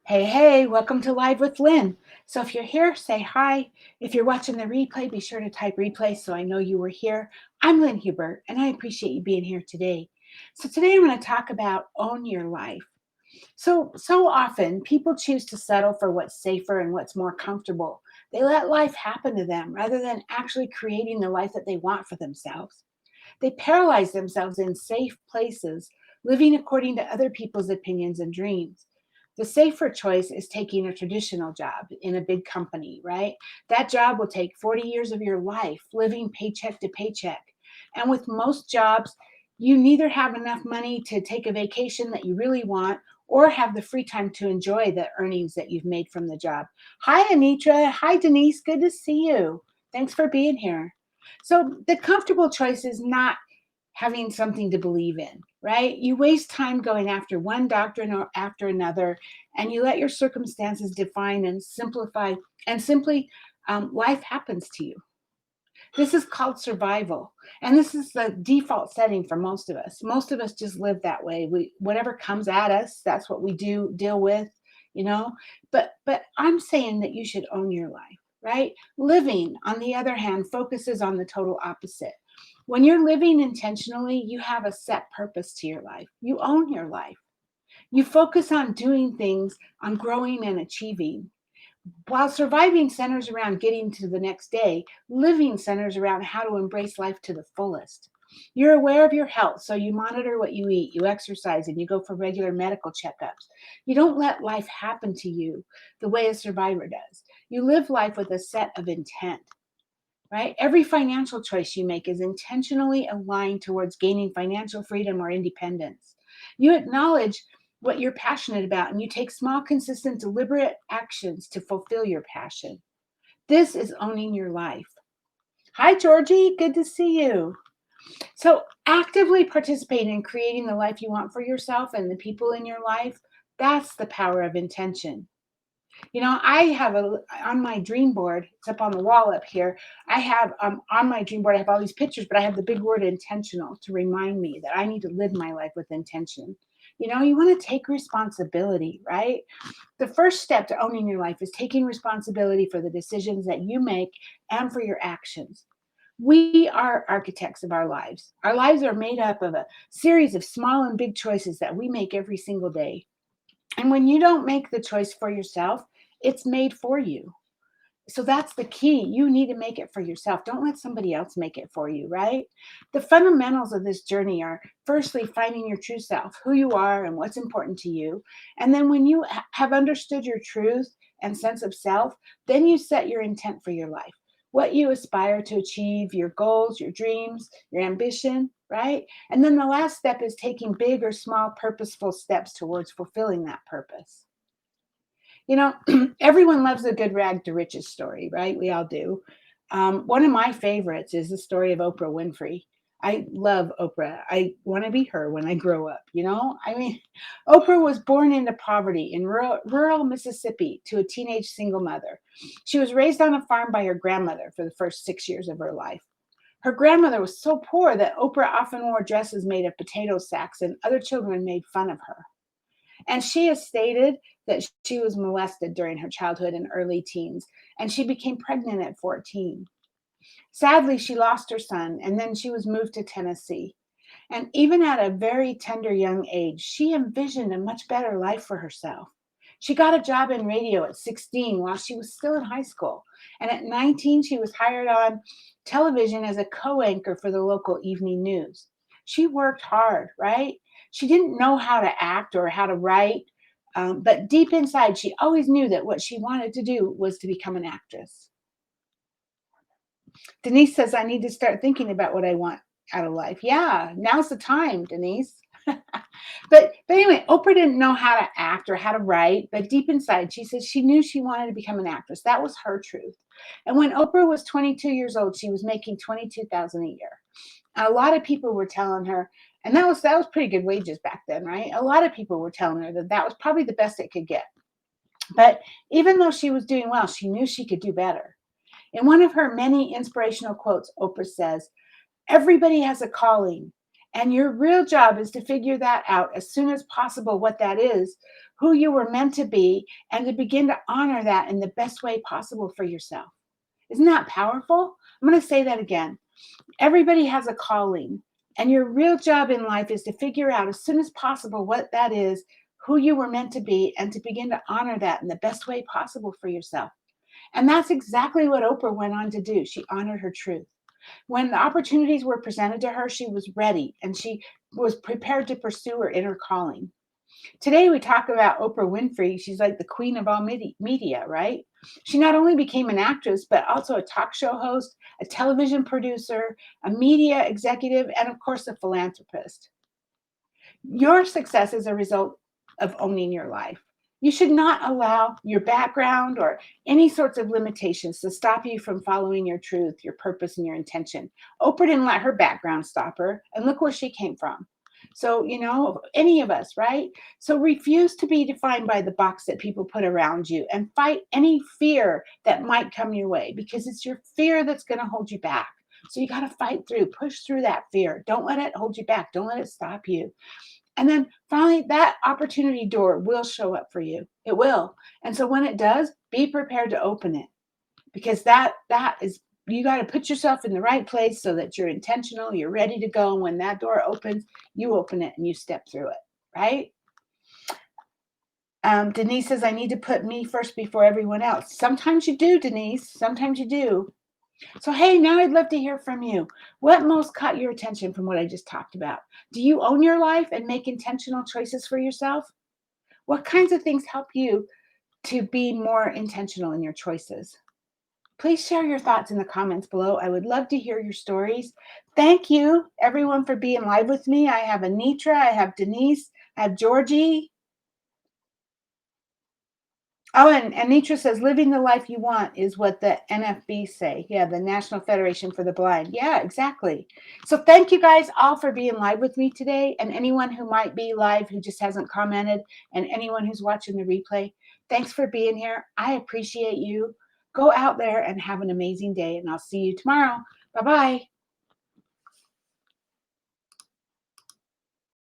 Hey, hey, welcome to Live with Lynn. So if you're here, say hi. If you're watching the replay, be sure to type replay so I know you were here. I'm Lynn Hubert, and I appreciate you being here today. So today I'm going to talk about own your life. So often people choose to settle for what's safer and what's more comfortable. They let life happen to them rather than actually creating the life that they want for themselves. They paralyze themselves in safe places, living according to other people's opinions and dreams. The safer choice is taking a traditional job in a big company, right? That job will take 40 years of your life, living paycheck to paycheck. And with most jobs, you neither have enough money to take a vacation that you really want or have the free time to enjoy the earnings that you've made from the job. Hi, Anitra. Hi, Denise. Good to see you. Thanks for being here. So, the comfortable choice is not having something to believe in, right? You waste time going after one doctrine or after another, and you let your circumstances define and simplify, and simply life happens to you. This is called survival, and this is the default setting for most of us. Most of us just live that way. We whatever comes at us, that's what we do deal with, you know. But I'm saying that you should own your life, right? Living, on the other hand, focuses on the total opposite. When you're living intentionally, you have a set purpose to your life. You own your life. You focus on doing things, on growing and achieving. While surviving centers around getting to the next day, living centers around how to embrace life to the fullest. You're aware of your health, so you monitor what you eat, you exercise, and you go for regular medical checkups. You don't let life happen to you the way a survivor does. You live life with a set of intent, right? Every financial choice you make is intentionally aligned towards gaining financial freedom or independence. You acknowledge what you're passionate about and you take small, consistent, deliberate actions to fulfill your passion. This is owning your life. Hi, Georgie. Good to see you. So, actively participate in creating the life you want for yourself and the people in your life. That's the power of intention. I have on my dream board, it's up on the wall up here. I have on my dream board, I have all these pictures, but I have the big word intentional to remind me that I need to live my life with intention. You want to take responsibility, right? The first step to owning your life is taking responsibility for the decisions that you make and for your actions. We are architects of our lives. Our lives are made up of a series of small and big choices that we make every single day. And when you don't make the choice for yourself, it's made for you. So that's the key. You need to make it for yourself. Don't let somebody else make it for you, right? The fundamentals of this journey are firstly finding your true self, who you are and what's important to you. And then when you have understood your truth and sense of self, then you set your intent for your life. What you aspire to achieve, your goals, your dreams, your ambition, right? And then the last step is taking big or small purposeful steps towards fulfilling that purpose. You know, everyone loves a good rag to riches story, right? We all do. One of my favorites is the story of Oprah Winfrey. I love Oprah. I want to be her when I grow up, you know? I mean, Oprah was born into poverty in rural Mississippi to a teenage single mother. She was raised on a farm by her grandmother for the first 6 years of her life. Her grandmother was so poor that Oprah often wore dresses made of potato sacks, and other children made fun of her. And she has stated that she was molested during her childhood and early teens, and she became pregnant at 14. Sadly, she lost her son, and then she was moved to Tennessee. And even at a very tender young age, she envisioned a much better life for herself. She got a job in radio at 16 while she was still in high school. And at 19, she was hired on television as a co anchor for the local evening news. She worked hard, right? She didn't know how to act or how to write, but deep inside, she always knew that what she wanted to do was to become an actress. Denise says, I need to start thinking about what I want out of life. Yeah, now's the time, Denise. But anyway, Oprah didn't know how to act or how to write, but deep inside, she says she knew she wanted to become an actress. That was her truth. And when Oprah was 22 years old, she was making 22,000 a year. A lot of people were telling her, and that was pretty good wages back then, right? A lot of people were telling her that that was probably the best it could get. But even though she was doing well, she knew she could do better. In one of her many inspirational quotes, Oprah says, everybody has a calling, And your real job is to figure that out as soon as possible, what that is, who you were meant to be, and to begin to honor that in the best way possible for yourself. Isn't that powerful? I'm going to say that again. Everybody has a calling, and your real job in life is to figure out as soon as possible what that is, who you were meant to be, and to begin to honor that in the best way possible for yourself. And that's exactly what Oprah went on to do. She honored her truth. When the opportunities were presented to her, she was ready and she was prepared to pursue her inner calling. Today, we talk about Oprah Winfrey. She's like the queen of all media, right? She not only became an actress, but also a talk show host, a television producer, a media executive, and of course, a philanthropist. Your success is a result of owning your life. You should not allow your background or any sorts of limitations to stop you from following your truth, your purpose, and your intention. Oprah didn't let her background stop her, and look where she came from. So, any of us, right? So, refuse to be defined by the box that people put around you and fight any fear that might come your way because it's your fear that's going to hold you back. So, you got to fight through, push through that fear. Don't let it hold you back. Don't let it stop you. And then finally, that opportunity door will show up for you. It will. And so when it does, be prepared to open it because that is you got to put yourself in the right place so that you're intentional, you're ready to go. And when that door opens, you open it and you step through it, right? Denise says, I need to put me first before everyone else. Sometimes you do, Denise. Sometimes you do. So, hey, now I'd love to hear from you. What most caught your attention from what I just talked about? Do you own your life and make intentional choices for yourself? What kinds of things help you to be more intentional in your choices? Please share your thoughts in the comments below. I would love to hear your stories. Thank you, everyone, for being live with me. I have Anitra, I have Denise, I have Georgie. Oh, and Anitra says, living the life you want is what the NFB say. Yeah, the National Federation for the Blind. Yeah, exactly. So thank you guys all for being live with me today. And anyone who might be live who just hasn't commented, and anyone who's watching the replay, thanks for being here. I appreciate you. Go out there and have an amazing day, and I'll see you tomorrow. Bye-bye.